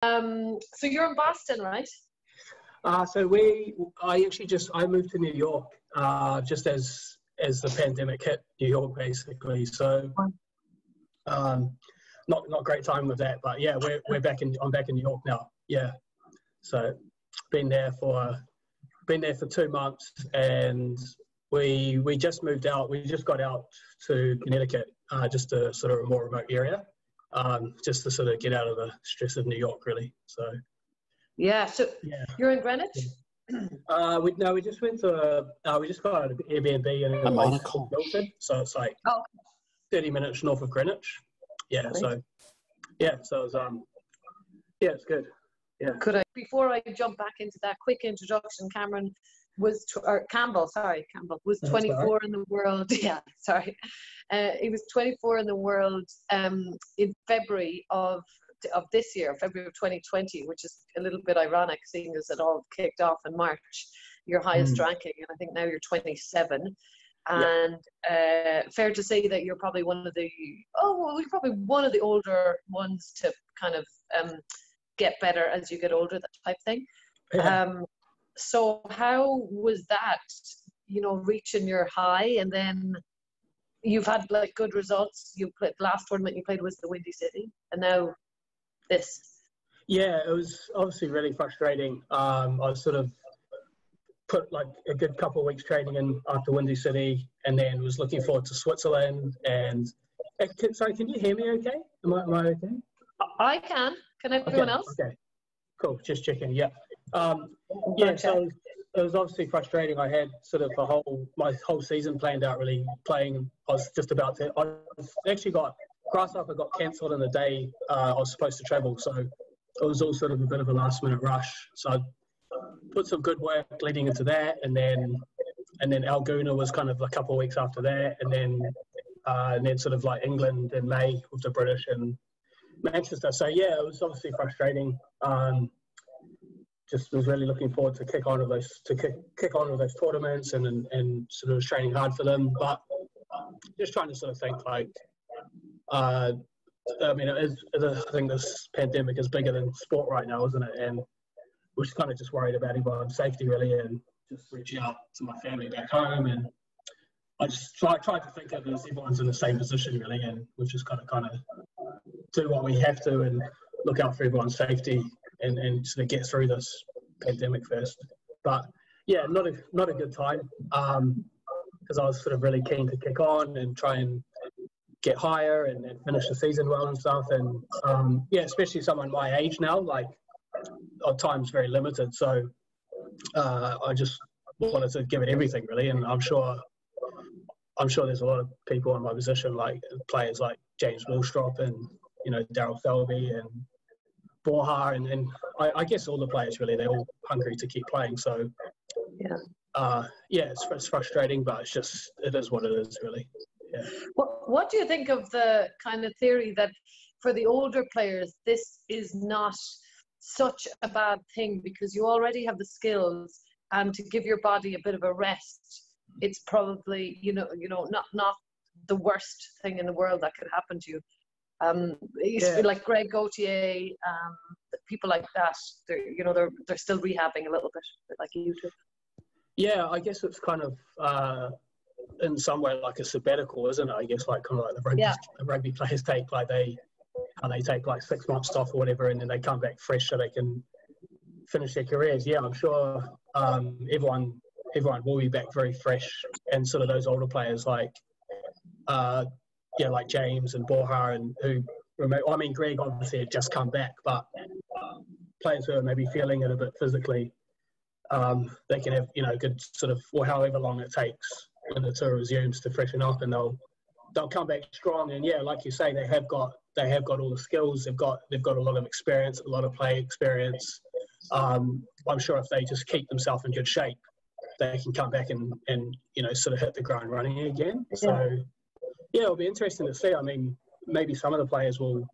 So you're in Boston, right? I moved to New York just as the pandemic hit New York, basically. So not great time with that, but yeah, I'm back in New York now. Yeah, so been there for 2 months, and we just moved out. We just got out to Connecticut, just a sort of a more remote area, just to sort of get out of the stress of New York, really. So yeah. So yeah, you're in Greenwich. We just went to we just got out of Airbnb in a place called Milford, so it's like 30 minutes north of Greenwich. Yeah, Great. so yeah, so it was it's good. Yeah. Before I jump back into that quick introduction, Campbell was 24 in the world. Yeah, sorry. He was 24 in the world in February of this year, February of 2020, which is a little bit ironic, seeing as it all kicked off in March, your highest ranking, and I think now you're 27. And fair to say that you're probably one of the older ones to kind of get better as you get older, that type thing. So how was that, reaching your high, and then you've had like good results? You played, last tournament you played was the Windy City, and now this. Yeah, it was obviously really frustrating. I was sort of put like a good couple of weeks training in after Windy City, and then was looking forward to Switzerland. And sorry, can you hear me okay? Am I okay? I can. Can everyone else? Okay, cool. Just checking. Yeah. So it was obviously frustrating. I had sort of my whole season planned out, really playing. I actually Grasshopper got cancelled on the day I was supposed to travel, so it was all sort of a bit of a last minute rush. So I put some good work leading into that, and then Alguna was kind of a couple of weeks after that, and then sort of like England in May with the British and Manchester. So yeah, it was obviously frustrating. Just was really looking forward to kick on with those tournaments and sort of was training hard for them, but just trying to sort of think like, I think this pandemic is bigger than sport right now, isn't it? And we're just kind of just worried about everyone's safety, really, and just reaching out to my family back home. And I just tried to think of it as everyone's in the same position, really, and we've just got to kind of do what we have to and look out for everyone's safety and sort of get through this pandemic first. But yeah, not a good time, because I was sort of really keen to kick on and try and get higher and finish the season well and stuff. And especially someone my age now, like our time's very limited, so I just wanted to give it everything, really. And I'm sure there's a lot of people in my position, like players like James Willstrop and Daryl Selby and Borja, and I guess all the players, really, they're all hungry to keep playing. So it's frustrating, but it is what it is, really. Yeah. What do you think of the kind of theory that for the older players, this is not such a bad thing because you already have the skills, and to give your body a bit of a rest, it's probably not the worst thing in the world that could happen to you. Like Greg Gauthier, people like that, they're still rehabbing a little bit, like you do. Yeah, I guess it's kind of in some way like a sabbatical, isn't it? I guess like kind of like the rugby players take, like they take like 6 months off or whatever, and then they come back fresh so they can finish their careers. Yeah, I'm sure everyone will be back very fresh, and sort of those older players like like James and Borja, and Greg obviously had just come back, but players who are maybe feeling it a bit physically, they can have good sort of, or however long it takes when the tour resumes to freshen up, and they'll come back strong. And yeah, like you say, they have got all the skills. They've got a lot of experience, a lot of play experience. I'm sure if they just keep themselves in good shape, they can come back and sort of hit the ground running again. So yeah, it'll be interesting to see. I mean, maybe some of the players will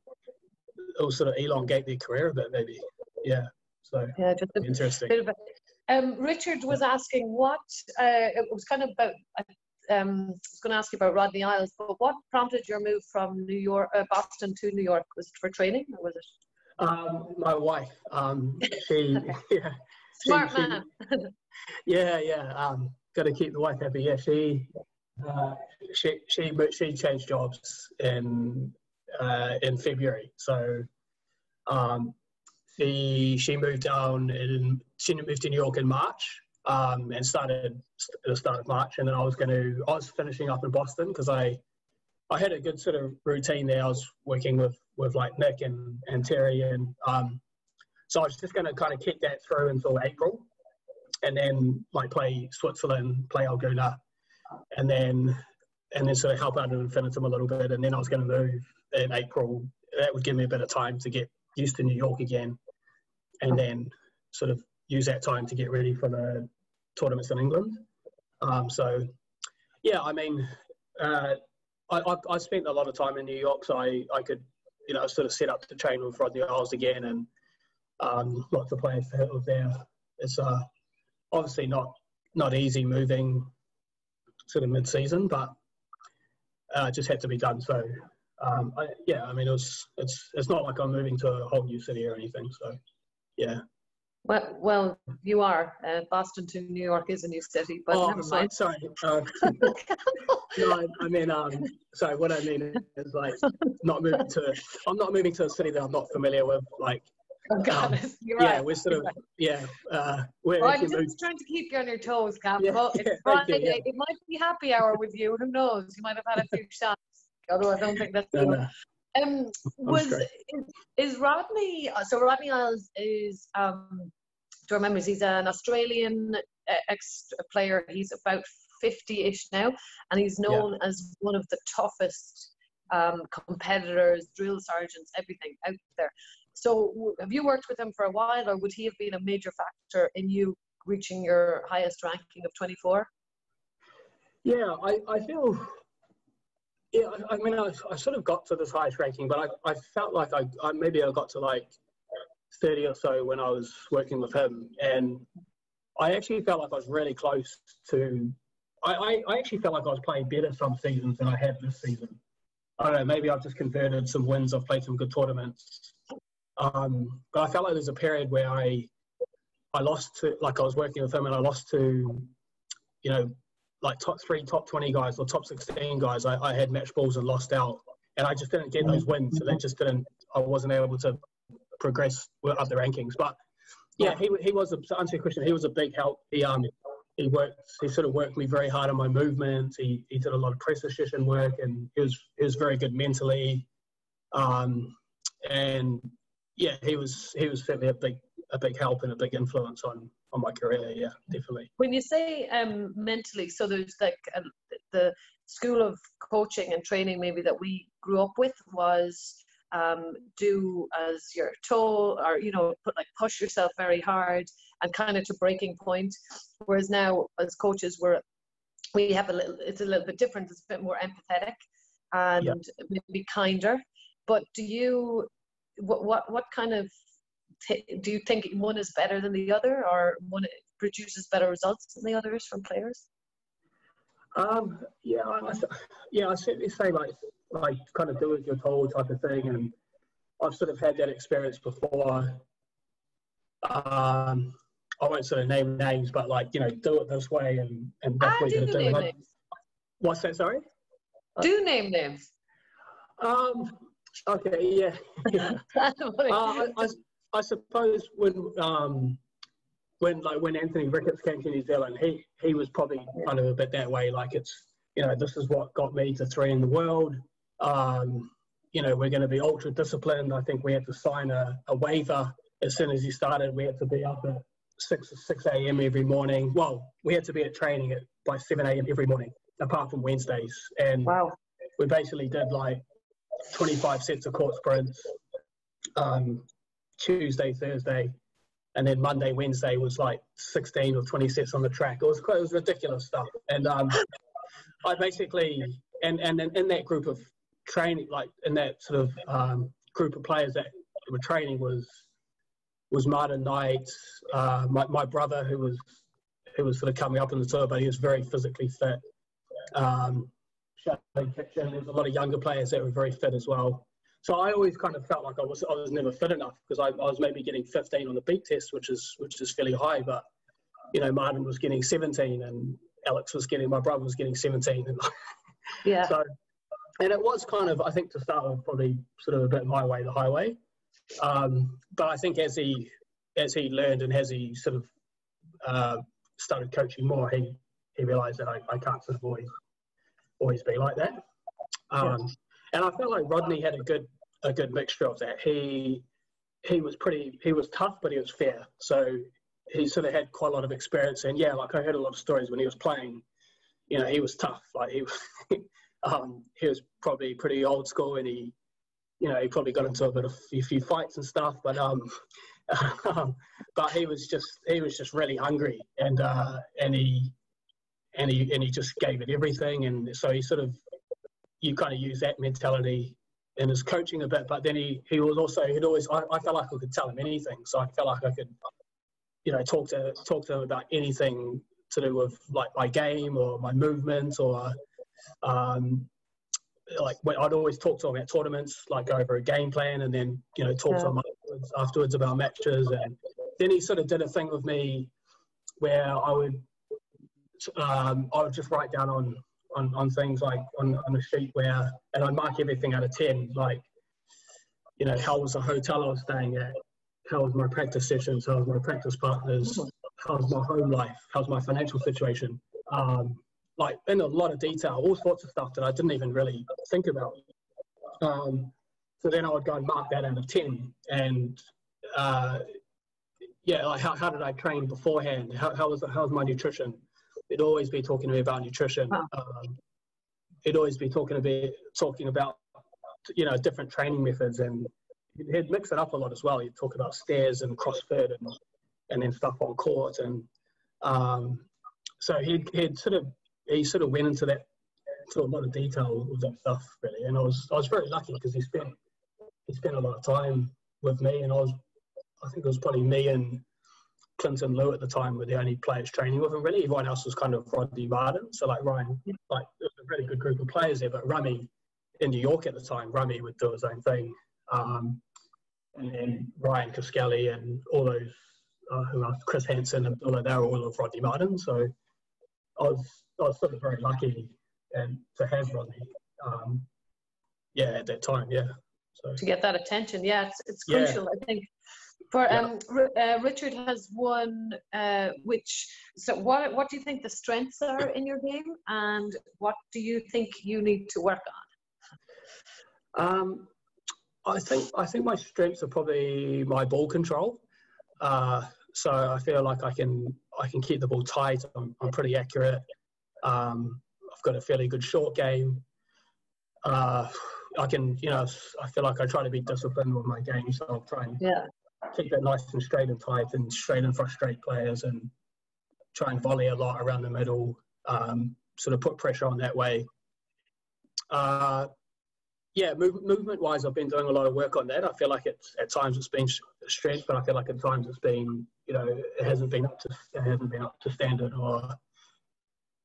sort of elongate their career a bit, maybe. Yeah. So yeah, just a interesting. Bit of Richard was asking what it was kind of about. I was going to ask you about Rodney Isles, but what prompted your move from Boston to New York? Was it for training, or was it? My wife, she, Okay. yeah, Smart man. yeah. Got to keep the wife happy. Yeah, she changed jobs in February. So she moved she moved to New York in March, and started at the start of March. And then I was finishing up in Boston because I had a good sort of routine there. I was working with like Nick and Terry, and so I was just going to kind of keep that through until April, and then like play Switzerland, play Algona, and then sort of help out at Infinitum a little bit. And then I was going to move in April. That would give me a bit of time to get used to New York again, and then sort of use that time to get ready for the tournaments in England. So yeah, I mean, I spent a lot of time in New York, so I could, sort of set up to train with Rodney Isles again, and lots of players to hit with there. It's obviously not easy moving sort of mid-season, but it just had to be done. So I mean, it's not like I'm moving to a whole new city or anything. So yeah. Well, you are. Boston to New York is a new city, but never mind. Sorry. No, I mean, sorry. What I mean is like I'm not moving to a city that I'm not familiar with. Like, oh God, you're yeah, right. we're sort of I'm just trying to keep you on your toes, Campbell. It's Friday. Yeah. It might be happy hour with you. Who knows? You might have had a few shots. Although I don't think that's true. Is Rodney? So Rodney Isles is. Do I remember? He's an Australian ex-player. He's about 50-ish now, and he's known as one of the toughest competitors, drill sergeants, everything out there. So have you worked with him for a while, or would he have been a major factor in you reaching your highest ranking of 24? Yeah, I feel... Yeah, I mean, I sort of got to this highest ranking, but I felt like I got to like 30 or so when I was working with him, and I actually felt like I was really close to... I actually felt like I was playing better some seasons than I had this season. I don't know, maybe I've just converted some wins, I've played some good tournaments. But I felt like there's a period where I lost to, like I was working with him and I lost to, like top 20 guys or top 16 guys. I had match balls and lost out, and I just didn't get those wins. So that just I wasn't able to progress up the rankings. But yeah, he was, to answer your question, he was a big help. He sort of worked me very hard on my movements. He did a lot of pressure session work, and he was very good mentally. And yeah, he was certainly a big help and a big influence on my career. Yeah, definitely. When you say mentally, so there's like the school of coaching and training maybe that we grew up with was do as you're told, or push yourself very hard and kind of to breaking point. Whereas now as coaches it's a little bit different. It's a bit more empathetic and maybe kinder. But do you what kind of do you think one is better than the other, or one produces better results than the others from players? I certainly say like kind of do as you're told type of thing, and I've sort of had that experience before. I won't sort of name names, but like do it this way, and that's what you're going to do. What's that? Sorry. Do name names. Okay. Yeah. I suppose when Anthony Ricketts came to New Zealand, he was probably kind of a bit that way. Like it's this is what got me to 3 in the world. We're going to be ultra disciplined. I think we had to sign a waiver as soon as he started. We had to be up at 6 a.m. every morning. Well, we had to be at training by 7 a.m. every morning, apart from Wednesdays. And wow. We basically did like 25 sets of court sprints, Tuesday, Thursday, and then Monday, Wednesday was like 16 or 20 sets on the track. It was ridiculous stuff. And I basically, and in that group of training, like in that sort of group of players that were training was Martin Knight, my brother who was sort of coming up in the tour, but he was very physically fit. There's a lot of younger players that were very fit as well. So I always kind of felt like I was never fit enough, because I was maybe getting 15 on the beat test, which is fairly high, but Martin was getting 17, and my brother was getting 17, and Yeah. so, and it was kind of, I think, to start with, probably sort of a bit my way, the highway. But I think as he learned, and as he sort of started coaching more, he realised that I can't sort of always be like that. And I felt like Rodney had a good mixture of that. He was tough, but he was fair. So he sort of had quite a lot of experience. And yeah, like I heard a lot of stories when he was playing. He was tough. Like he was probably pretty old school, and he probably got into a few fights and stuff. But but he was just really hungry, and he just gave it everything. And so you kind of use that mentality in his coaching a bit. But then he'd always, I felt like I could tell him anything. So I felt like I could, talk to him about anything to do with like my game or my movement, or like when I'd always talk to him at tournaments, like go over a game plan, and then talk to him afterwards about matches. And then he sort of did a thing with me where I would just write down on things like on a sheet and I'd mark everything out of 10, like how was the hotel I was staying at, how was my practice sessions, how was my practice partners, how's my home life, how's my financial situation, like in a lot of detail, all sorts of stuff that I didn't even really think about. So then I would go and mark that out of 10, and like how did I train beforehand? How was my nutrition? It'd always be talking to me about nutrition. It'd always be talking about different training methods, and he'd mix it up a lot as well. He'd talk about stairs and CrossFit and then stuff on court, and so he sort of went into that, to a lot of detail with that stuff, really. And I was very lucky, because he spent a lot of time with me, and I think it was probably me and Clinton Liu at the time were the only players training with him, really. Everyone else was kind of Rodney Martin. So like Ryan, like there was a really good group of players there, but Rummy in New York at the time, Rummy would do his own thing. And then Ryan Caskelli and all those, who else, Chris Hansen, and all of, they were all of Rodney Martin. So I was sort of very lucky and to have Rodney, at that time, So to get that attention, it's crucial, I think. For Richard has one. What do you think the strengths are in your game, and what do you think you need to work on? I think my strengths are probably my ball control. So I feel like I can keep the ball tight. I'm pretty accurate. I've got a fairly good short game. I feel like I try to be disciplined with my game, so I'll try and keep it nice and straight and tight, and straight and frustrate players, and try and volley a lot around the middle, sort of put pressure on that way. Movement-wise, I've been doing a lot of work on that. I feel like at times it's been a strength, but I feel like at times it's been, it hasn't been up to standard. Or,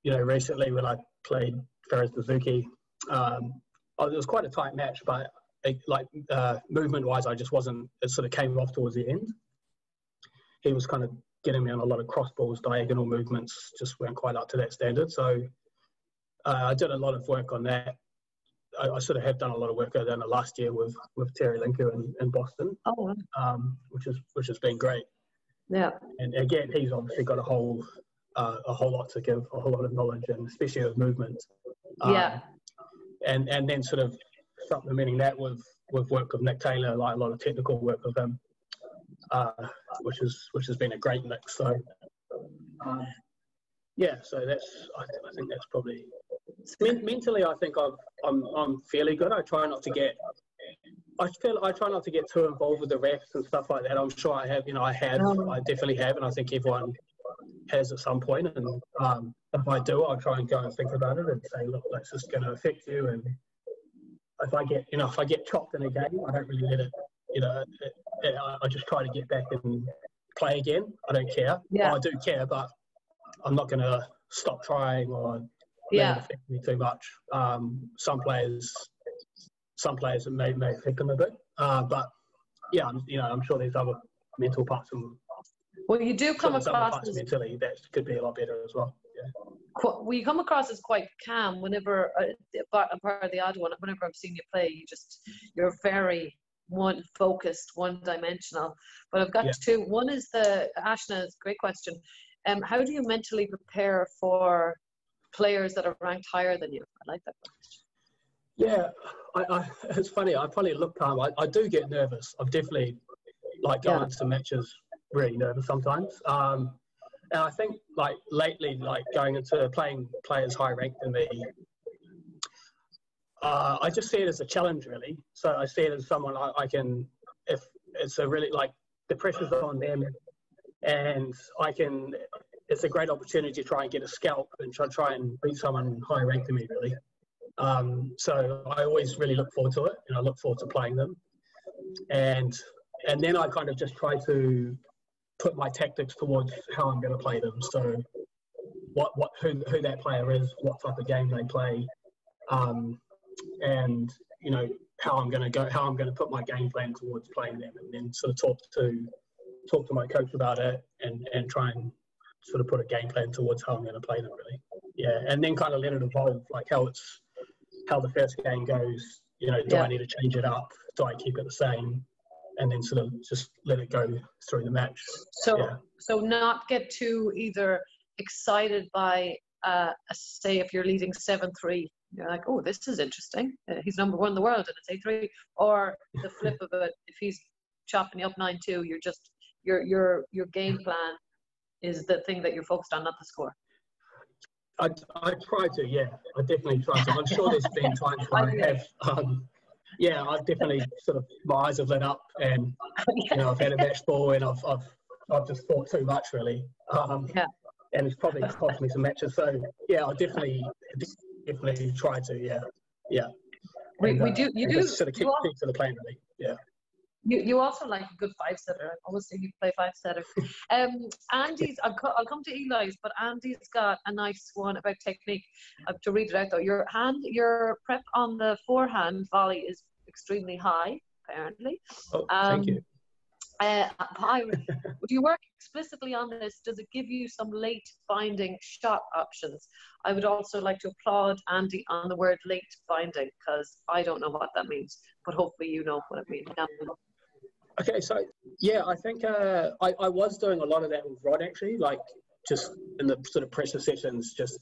recently when I played Ferris Suzuki, it was quite a tight match, but movement-wise, I just wasn't. It sort of came off towards the end. He was kind of getting me on a lot of cross balls, diagonal movements, just weren't quite up to that standard. So I did a lot of work on that. I sort of have done a lot of work over the last year with Terry Linker in Boston, which has been great. Yeah. And again, he's obviously got a whole lot to give, a whole lot of knowledge, and especially with movement. And then sort of supplementing that with work with Nick Taylor, like a lot of technical work with him, which has been a great mix. So so I think that's probably mentally. I think I'm fairly good. I try not to get too involved with the refs and stuff like that. I'm sure I have. I definitely have, and I think everyone has at some point. And if I do, I'll try and go and think about it and say, look, that's just going to affect you. And if I get chopped in a game, I don't really let it. I just try to get back and play again. I don't care. Well, I do care, but I'm not going to stop trying or let it affect me too much. Some players some players it may affect them a bit. But yeah, I'm sure there's other mental parts and well, you do come across parts mentally that could be a lot better as well. Yeah. We come across as quite calm whenever part of the odd one. Whenever I've seen you play, you're very focused, one-dimensional. But I've got two. One is Ashna's great question. How do you mentally prepare for players that are ranked higher than you? I like that question. Yeah, it's funny. I probably look calm. I do get nervous. I've definitely going to matches really nervous sometimes. And I think lately, going into playing players high ranked than me, I just see it as a challenge really. So I see it as someone I can, if it's a really the pressure's on them, and it's a great opportunity to try and get a scalp and try and beat someone higher ranked than me really. So I always really look forward to it, and I look forward to playing them. And then I kind of just try to put my tactics towards how I'm going to play them. So who that player is, what type of game they play, and how I'm going to put my game plan towards playing them, and then sort of talk to my coach about it, and try and sort of put a game plan towards how I'm going to play them really. Yeah, and then kind of let it evolve, how the first game goes. Do I need to change it up? Do I keep it the same? And then sort of just let it go through the match. So not get too either excited by, say, if you're leading 7-3, you're like, oh, this is interesting. He's number one in the world and it's 8-3. Or the flip of it, if he's chopping you up 9-2, you're just your game plan is the thing that you're focused on, not the score. I try to, yeah. I definitely try to. I'm sure there's been times where I have. I've definitely sort of, my eyes have lit up, and I've had a match ball, and I've just thought too much really, and it's probably cost me some matches. So yeah, I definitely try to, yeah. We do. You do sort of keep to the plan really, yeah. You also like a good 5-setter. I always say you play 5-setter. Andy's, I'll come to Eli's, but Andy's got a nice one about technique. I have to read it out though. Your prep on the forehand volley is extremely high, apparently. Oh, thank you. Do you work explicitly on this? Does it give you some late binding shot options? I would also like to applaud Andy on the word late binding, because I don't know what that means, but hopefully you know what it means. Okay, so yeah, I think I was doing a lot of that with Rod actually, just in the sort of pressure sessions, just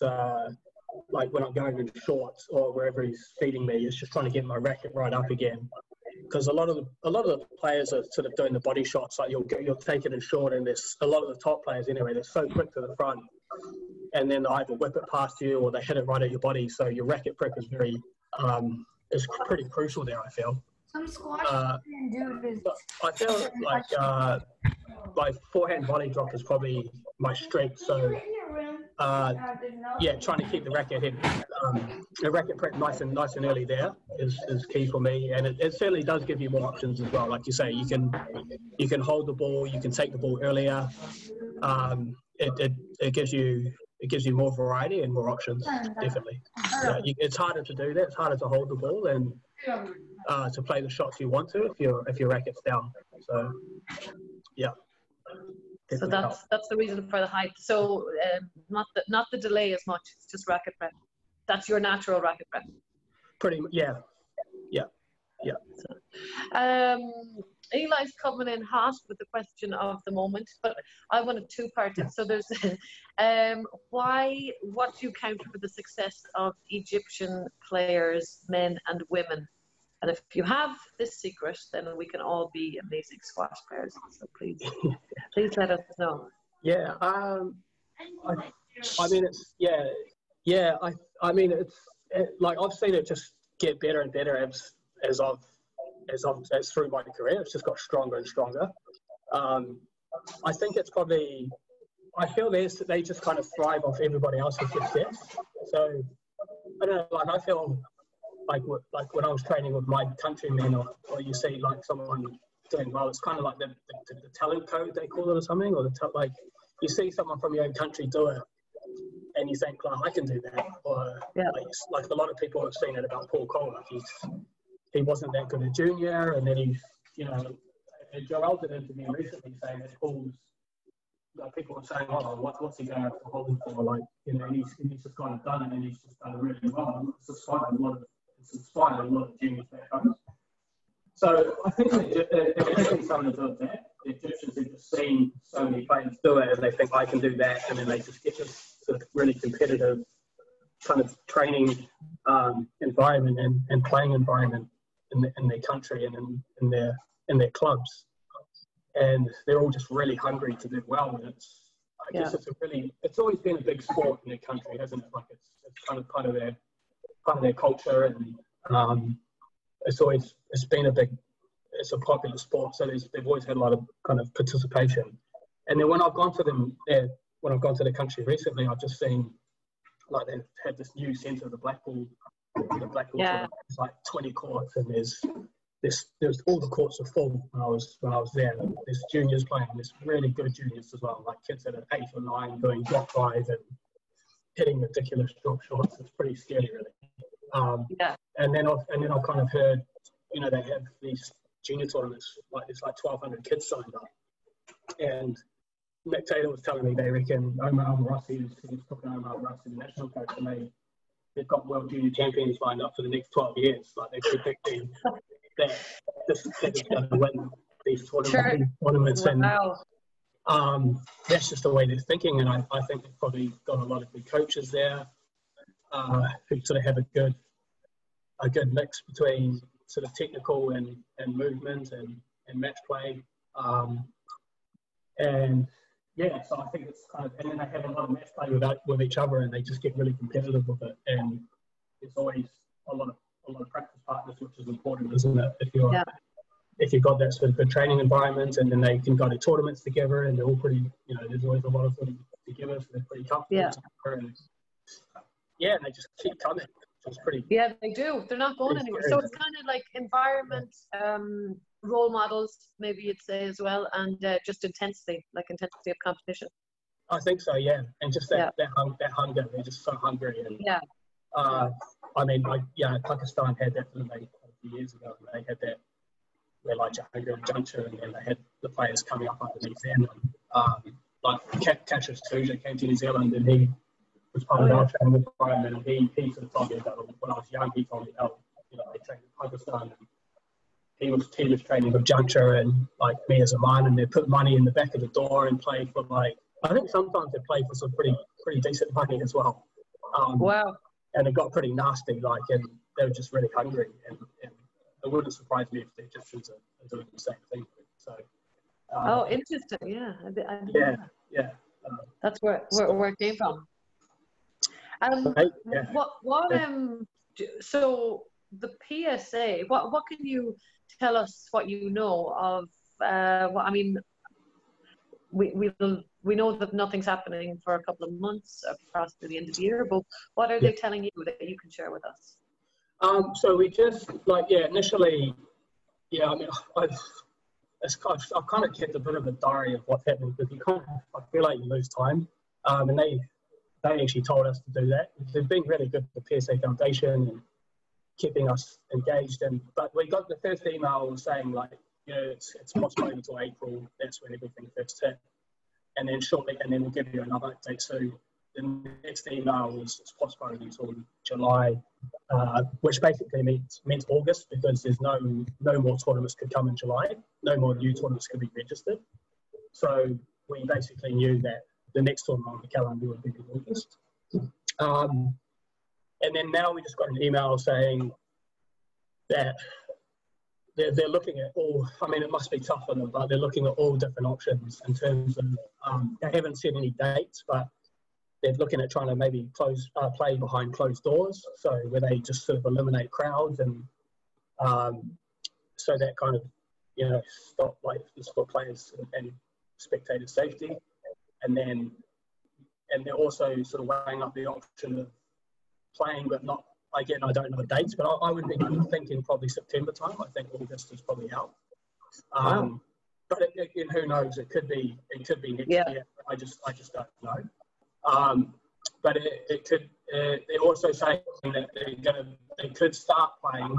when I'm going in shorts or wherever he's feeding me, it's just trying to get my racket right up again. Because a lot of the players are sort of doing the body shots, you'll take it in short, and there's a lot of the top players anyway, they're so quick to the front, and then they either whip it past you or they hit it right at your body. So your racket prep is is pretty crucial there, I feel. Some squash do. I feel my forehand volley drop is probably my strength. So trying to keep the racket prep nice and early there is key for me, and it certainly does give you more options as well. Like you say, you can hold the ball, you can take the ball earlier. It gives you more variety and more options, definitely. It's harder to do that. It's harder to hold the ball and to play the shots you want to if your racket's down. So yeah. So that's the reason for the height. So not the delay as much. It's just racket prep. That's your natural racket prep. Pretty much, yeah. Eli's coming in hot with the question of the moment, but I want a two-parted. So there's what do you count for the success of Egyptian players, men and women? And if you have this secret, then we can all be amazing squash players. So please let us know. Yeah. I mean, it's I mean, I've seen it just get better and better as through my career. It's just got stronger and stronger. I think it's probably, I feel they just kind of thrive off everybody else's success. So I don't know, I feel like when I was training with my countrymen, or you see someone doing well, it's kind of like the talent code, they call it, or something, or you see someone from your own country do it, and you think, I can do that. Or like a lot of people have seen it about Paul Cole, he wasn't that good at junior, and then he's, you know, and Joel did an interview recently saying that Paul's, like, people were saying, oh, what's he going to hold for? Like, you know, he's just kind of done it, and he's just done it really well. It's inspired a lot of juniors back home. So I think it's something to do with that. The Egyptians have just seen so many players do it, and they think I can do that, and then they just get this sort of really competitive kind of training environment and playing environment in their country and in their clubs, and they're all just really hungry to do well. And I guess it's always been a big sport in their country, hasn't it? Like it's kind of part of their culture, and it's a popular sport, so they've always had a lot of kind of participation. And then when I've gone to the country recently, I've just seen, like, they've had this new centre, the Blackpool tournament. It's like 20 courts, and there's all the courts are full when I was there. There's juniors playing, there's really good juniors as well, like kids that are 8 or 9 doing block drive and hitting ridiculous short shots. It's pretty scary, really. And then I've kind of heard, you know, they have these junior tournaments, like there's like 1,200 kids signed up. And Mick Taylor was telling me they reckon Omar Rossi, who's talking Omar Rossi, the national coach, and they've got world junior champions lined up for the next 12 years. Like they're predicting that this kid is going to win these tournaments. And that's just the way they're thinking. And I think they've probably got a lot of good coaches there who sort of have a good mix between sort of technical and movement and match play. So I think it's kind of, and then they have a lot of match play with each other, and they just get really competitive with it. And there's always a lot of practice partners, which is important, isn't it? If you've got that sort of good training environment, and then they can go to tournaments together, and they're all pretty, you know, there's always a lot of them together, so they're pretty comfortable together. And they just keep coming. It's pretty. Yeah, they do. They're not going anywhere. So it's kind of like environment, role models, maybe you'd say as well, and just intensity of competition. I think so, yeah. And just that hunger. They're just so hungry. And I mean, Pakistan had that a few years ago. They had that where like Jahangir juncture, and then they had the players coming up underneath them. Like Cassius Tuja came to New Zealand, and he was part of our training environment, and he sort of told me about it. When I was young, he told me how, you know, they trained in Pakistan, and he was training with Juncture and like me as a man, and they put money in the back of the door and play for, like, I think sometimes they play for some pretty decent money as well. Wow. And it got pretty nasty, like, and they were just really hungry, and it wouldn't surprise me if the Egyptians are doing the same thing. So. Interesting. Yeah. Yeah. That's where it came from. So the PSA, what can you tell us what you know of? I mean, we know that nothing's happening for a couple of months across to the end of the year, but what are they telling you that you can share with us? So we just, initially, I mean, I've kind of kept a bit of a diary of what's happening, because I feel like you lose time. And they actually told us to do that. They've been really good for the PSA Foundation and keeping us engaged. But we got the first email saying, like, you know, it's postponed until April. That's when everything first hit. And then we'll give you another update. So the next email was it's postponed until July, which basically meant August, because there's no more tournaments could come in July. No more new tournaments could be registered. So we basically knew that the next tournament on the calendar would be in August. And then now we just got an email saying that they're looking at all, I mean, it must be tough for them, but they're looking at all different options in terms of, they haven't set any dates, but they're looking at trying to maybe play behind closed doors, so where they just sort of eliminate crowds, and so that kind of, you know, stop, like, just for players and spectator safety. And they're also sort of weighing up the option of playing, but not, again, I don't know the dates, but I would be thinking probably September time. I think August is probably out. But again, who knows? It could be next year. I just don't know. But it could. They're also saying that they could start playing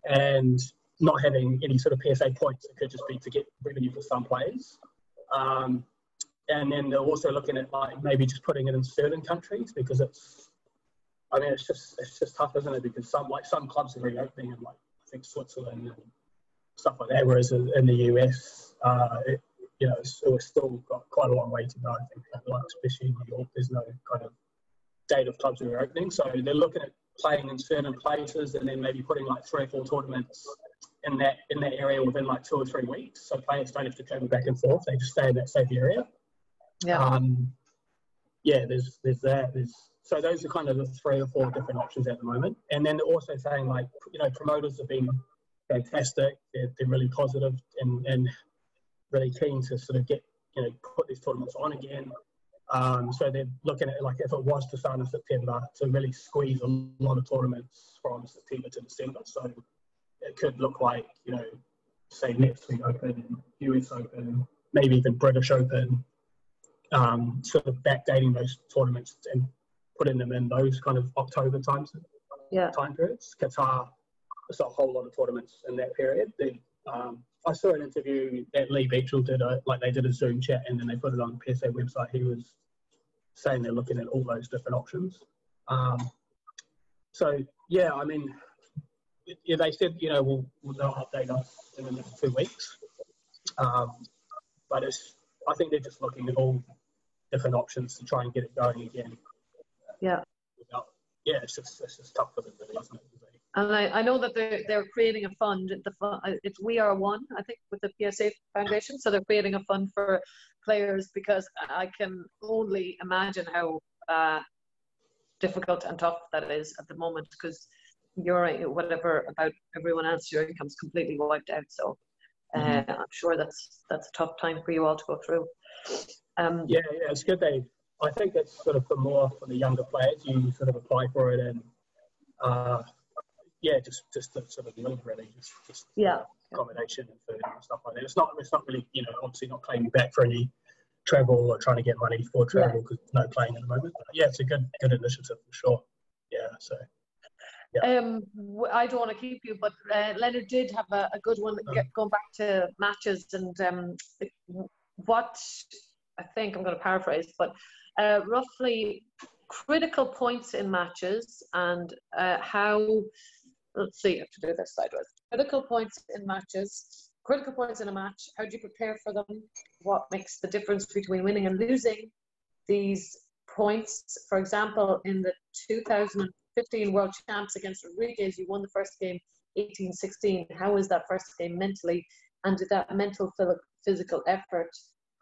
and not having any sort of PSA points. It could just be to get revenue for some players. And then they're also looking at like maybe just putting it in certain countries, because it's just tough, isn't it? Because some clubs are reopening in, like, I think Switzerland and stuff like that, whereas in the US, we've still got quite a long way to go. I think, like, especially in New York, there's no kind of date of clubs reopening, so they're looking at playing in certain places and then maybe putting like 3 or 4 tournaments in that area within like 2 or 3 weeks, so players don't have to travel back and forth; they just stay in that safe area. There's that. So those are kind of the 3 or 4 different options at the moment. And then they're also saying, like, promoters have been fantastic. They're really positive and really keen to sort of get, put these tournaments on again. So they're looking at, like, if it was to start in September, to really squeeze a lot of tournaments from September to December. So it could look like, say NetSuite Open, US Open, maybe even British Open, sort of backdating those tournaments and putting them in those kind of October time periods. Qatar, there's a whole lot of tournaments in that period. I saw an interview that Lee Beachell did, they did a Zoom chat and then they put it on the PSA website. He was saying they're looking at all those different options. They said, they'll update us in the next 2 weeks. But I think they're just looking at all different options to try and get it going again. Yeah. It's just tough for them, really, isn't it? And I know that they're creating a fund. It's We Are One, I think, with the PSA Foundation. So they're creating a fund for players, because I can only imagine how difficult and tough that is at the moment, because whatever about everyone else, your income's completely wiped out. So I'm sure that's a tough time for you all to go through. It's good. I think it's sort of for the younger players. You sort of apply for it and just to sort of live, really, just accommodation and food and stuff like that. It's not really, obviously not claiming back for any travel or trying to get money for travel, because no playing at the moment. But it's a good initiative for sure. I don't want to keep you, but Leonard did have a good one going back to matches, and what I think, I'm going to paraphrase, but roughly critical points in matches and how, let's see, I have to do this sideways. Critical points in a match, how do you prepare for them? What makes the difference between winning and losing these points? For example, in the 2015 World Champs against Rodriguez, you won the first game 18-16. How was that first game mentally? And did that mental physical effort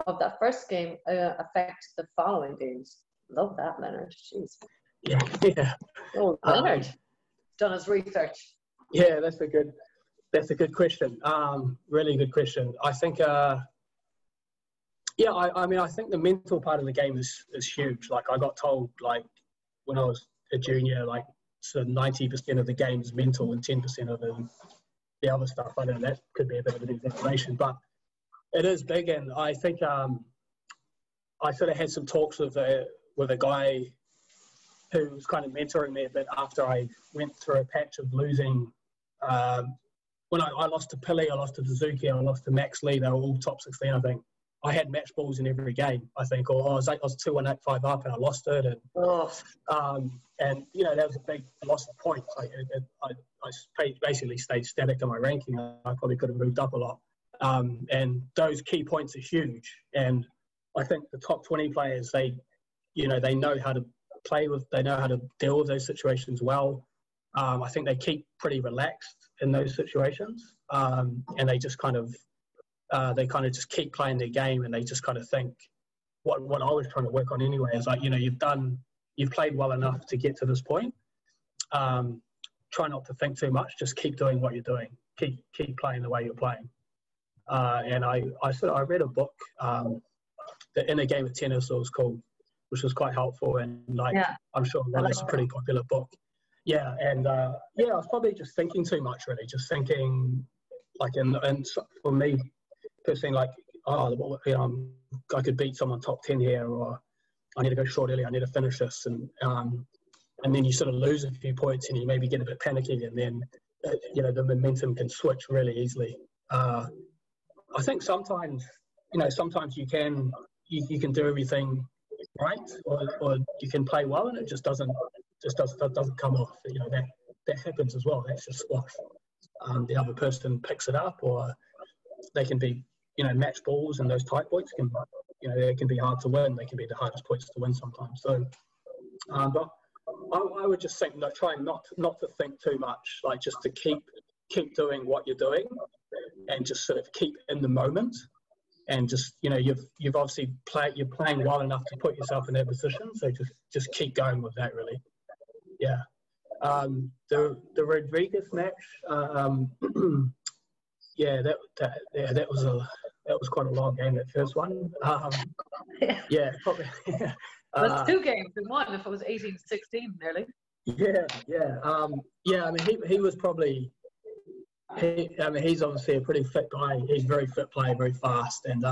of that first game affect the following games? Love that, Leonard. Jeez. Yeah. Oh, Leonard done his research. Yeah, that's a good question. Really good question. I think I think the mental part of the game is huge. Like, I got told, like, when I was a junior, like, so 90% of the game is mental and 10% of the other stuff. I know that could be a bit of an exaggeration, but it is big. And I think I sort of had some talks with a guy who was kind of mentoring me a bit after I went through a patch of losing. When I lost to Pili, I lost to Suzuki, I lost to Max Lee. They were all top 16, I think. I had match balls in every game, I think, or I was 2-1, 8-5 up and I lost it. And that was a big loss of points. I basically stayed static in my ranking. I probably could have moved up a lot. And those key points are huge. And I think the top 20 players, they know how to they know how to deal with those situations well. I think they keep pretty relaxed in those situations. And they just kind of just keep playing their game, and they just kind of think what I was trying to work on anyway is, like, you've played well enough to get to this point. Try not to think too much, just keep doing what you're doing. Keep playing the way you're playing. And I read a book, The Inner Game of Tennis, it was called, which was quite helpful, and I'm sure that's a pretty popular book. I was probably just thinking too much, really, just thinking, like, and for me personally, like, I could beat someone top 10 here, or I need to go short early, I need to finish this, and then you sort of lose a few points and you maybe get a bit panicky, and then the momentum can switch really easily. I think sometimes you can do everything right, or you can play well and it just doesn't come off. That happens as well. That's just squash. The other person picks it up, or they can be match balls, and those tight points can they can be hard to win. They can be the hardest points to win sometimes. So, but I would just think that trying not to think too much, like just to keep doing what you're doing, and just sort of keep in the moment, and just you've obviously you're playing well enough to put yourself in that position, so just keep going with that, really. Yeah. The Rodriguez match, that was quite a long game, that first one. Yeah, probably. Well, it's 2 games in one. If it was 18-16, nearly. Yeah. I mean, he was probably. He's obviously a pretty fit guy. He's a very fit player, very fast, and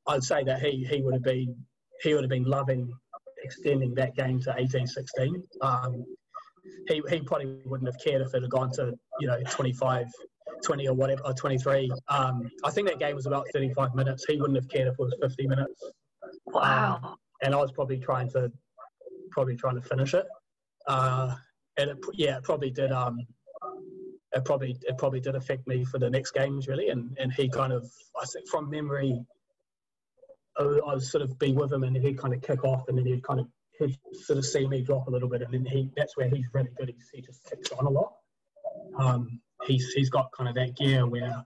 I'd say that he would have been loving extending that game to 18-16. He probably wouldn't have cared if it had gone to 25-20 or whatever, or 23. I think that game was about 35 minutes. He wouldn't have cared if it was 50 minutes. Wow. And I was probably trying to finish it. And it probably did. It probably did affect me for the next games, really. And he kind of, I think from memory, I would sort of be with him, and he'd kind of kick off, and then he'd sort of see me drop a little bit, and then that's where he's really good. He just kicks on a lot. He's got kind of that gear where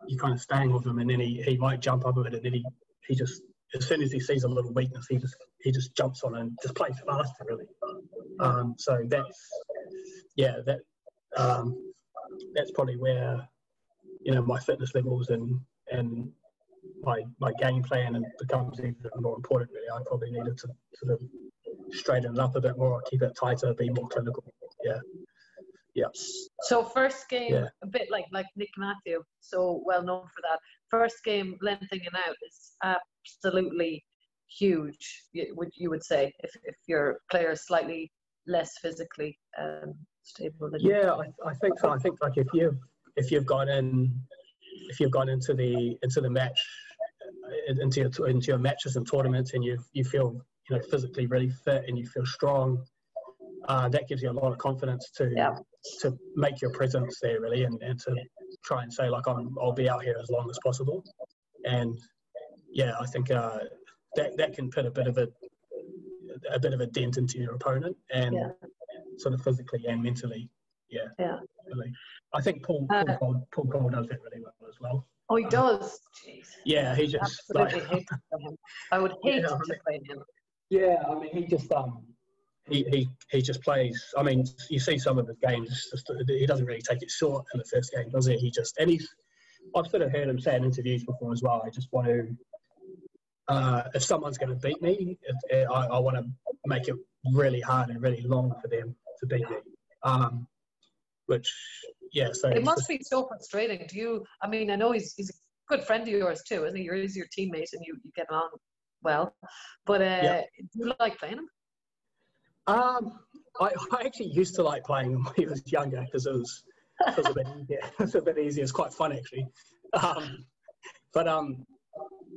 you're kind of staying with him, and then he might jump up a bit, and then he just, as soon as he sees a little weakness, he just jumps on and just plays faster, really. So that's probably where my fitness levels and my game plan and becomes even more important, really. I probably needed to sort of straighten it up a bit more, keep it tighter, be more clinical. Yeah. So first game, a bit like Nick Matthew, so well known for that. First game, lengthening out is absolutely huge. You would say if your player is slightly less physically stable than you. Yeah, I think so. I think like if you've gone into the match, into your matches and tournaments, and you feel physically really fit and you feel strong, that gives you a lot of confidence to make your presence there, really, and to try and say, like, I'll be out here as long as possible. And I think that can put a bit of a dent into your opponent, and sort of physically and mentally. Really. I think Paul Cole does that really well as well. Oh, he does. Jeez. Yeah, he just absolutely hate to play him. I would hate to play him. Yeah, I mean, he just he just plays. I mean, you see some of his games. He doesn't really take it short in the first game, does he? I've sort of heard him say in interviews before as well. I just want to, if someone's going to beat me, I want to make it really hard and really long for them to beat me. So it must be so frustrating. I mean, I know he's a good friend of yours too, isn't he? He's your teammate, and you get along well. But do you like playing him? I actually used to like playing him when he was younger, because it was a bit easier. It's a bit easier. It's quite fun, actually. But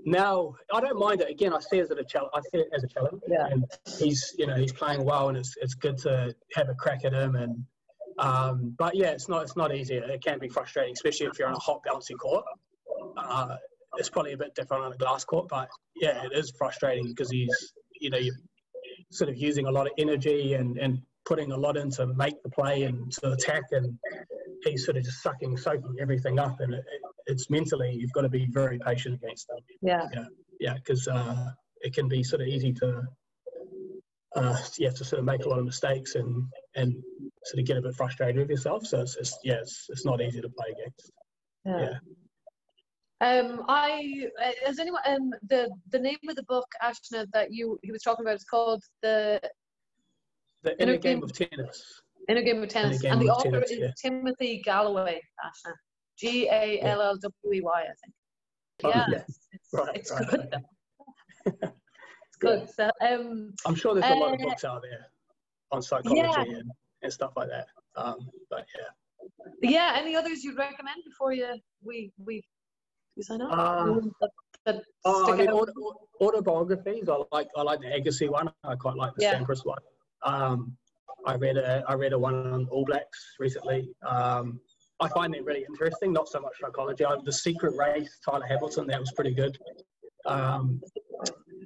now I don't mind it. Again, I see it as a challenge. Yeah. And he's playing well, and it's good to have a crack at him. And but it's not easy. It can be frustrating, especially if you're on a hot, bouncy court. It's probably a bit different on a glass court, but it is frustrating because he's you're sort of using a lot of energy and putting a lot in to make the play and to attack, and he's sort of just soaking everything up, and it's mentally, you've got to be very patient against them. Because it can be sort of easy to sort of make a lot of mistakes and sort of get a bit frustrated with yourself. So it's not easy to play against. Has anyone the name of the book, Ashna, that he was talking about is called The Inner Game of Tennis. Inner Game of Tennis. And the author is Timothy Galloway, Ashna. Gallwey, I think. It's good. It's good. So, I'm sure there's a lot of books out there on psychology and stuff like that. But Yeah, any others you'd recommend before we sign off? That I stick mean, out? autobiographies. I like the Agassi one. I quite like the Yeah. Sampras one. I read a one on All Blacks recently. I find it really interesting. Not so much psychology. The Secret Race, Tyler Hamilton, that was pretty good.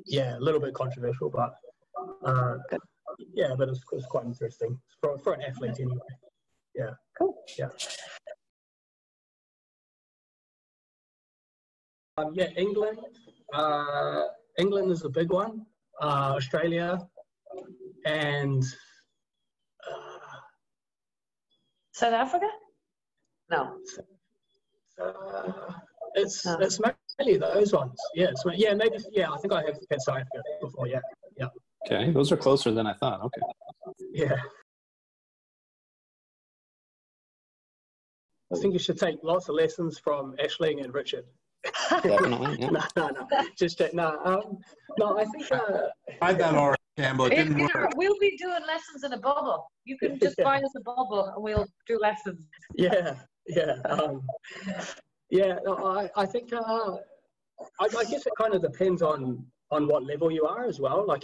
Yeah, a little bit controversial, but yeah, but it's quite interesting for an athlete anyway. Yeah. Cool. Yeah. Yeah, England. England is a big one. Australia and South Africa? No. It's mainly those ones. Yeah, maybe. Yeah, I think I have had South Africa before. Yeah. Okay, those are closer than I thought. Okay. Yeah. I think you should take lots of lessons from Aisling and Richard. Definitely. Yeah. No. Just no. No, I think. Tried that already, Campbell. It didn't work. We'll be doing lessons in a bubble. You can just buy us a bubble and we'll do lessons. Yeah. No, I think. I guess it kind of depends on what level you are as well. Like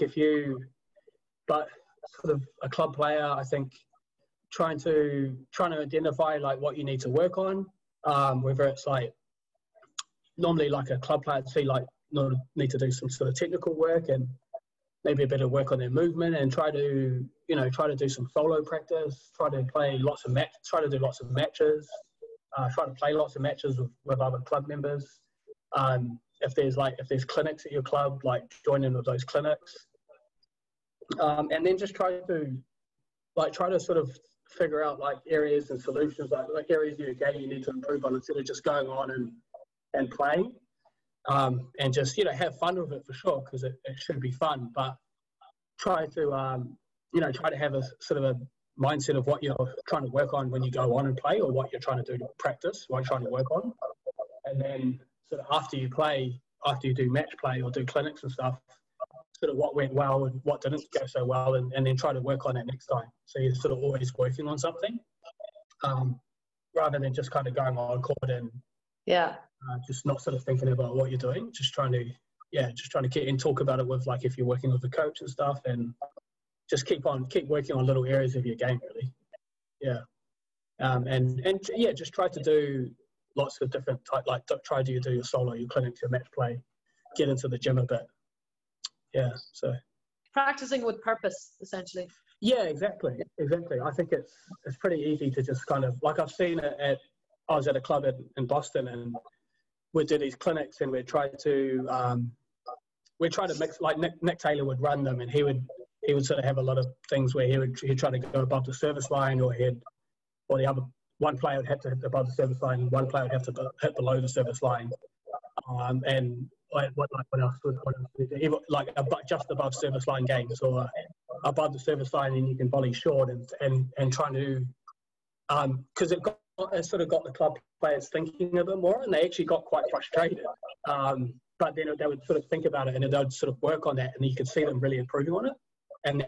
but sort of a club player, I think trying to identify like what you need to work on, whether it's like normally like a club player need to do some sort of technical work and maybe a bit of work on their movement and try to do some solo practice, try to do lots of matches, try to play lots of matches with other club members. If there's clinics at your club, like join in with those clinics. And then just try to sort of figure out like areas and solutions, like areas of your game you need to improve on instead of just going on and playing. And just, have fun with it for sure, because it should be fun, but try to have a sort of a mindset of what you're trying to work on when you go on and play, or what you're trying to do to practice, what you're trying to work on. And then sort of after you do match play or do clinics and stuff, sort of what went well and what didn't go so well, and then try to work on it next time. So you're sort of always working on something, rather than just kind of going on court and just not sort of thinking about what you're doing, just trying to get and talk about it with, like, if you're working with a coach and stuff, and just keep working on little areas of your game, really. Just try to do lots of different try to do your solo, your clinics, your match play, get into the gym a bit. So practicing with purpose, essentially. Yeah, exactly. I think it's pretty easy to just kind of, like, I've seen it I was at a club in Boston, and we'd do these clinics, and we'd try to mix, like Nick Taylor would run them, and he would sort of have a lot of things where he'd try to go above the service line, or the other one player would have to hit above the service line, and one player would have to hit below the service line, and what else would do? Like just above service line games, or above the service line, and you can volley short, and trying to because it sort of got the club players thinking a bit more, and they actually got quite frustrated. But then they would sort of think about it, and they'd sort of work on that, and you could see them really improving on it. And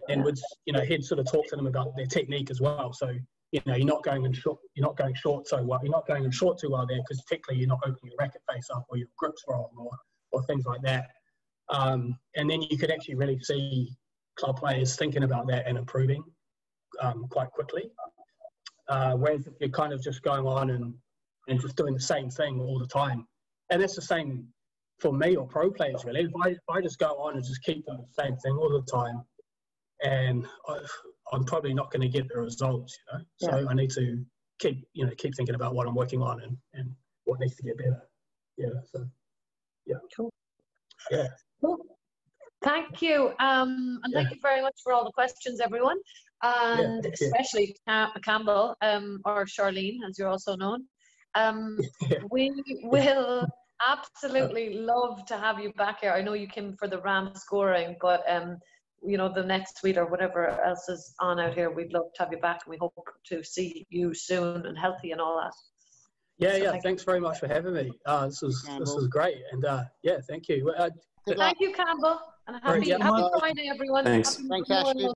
he'd sort of talk to them about their technique as well. So you're not going in short so well. You're not going in short too well there, because technically you're not opening your racket face up, or your grip's wrong, or things like that. And then you could actually really see club players thinking about that and improving quite quickly. Whereas if you're kind of just going on and just doing the same thing all the time, and that's the same for me or pro players, really. If I just go on and just keep doing the same thing all the time, and I'm probably not going to get the results, So I need to keep thinking about what I'm working on and what needs to get better. Cool. Cool. Thank you, and thank you very much for all the questions, everyone, and especially Campbell, or Charlene, as you're also known. We will absolutely love to have you back here. I know you came for the RAM scoring, but the next week or whatever else is on out here, we'd love to have you back, and we hope to see you soon and healthy and all that. Thanks very much for having me. This was great, and thank you. Thank you, Campbell, and happy Friday, everyone. Thanks. Happy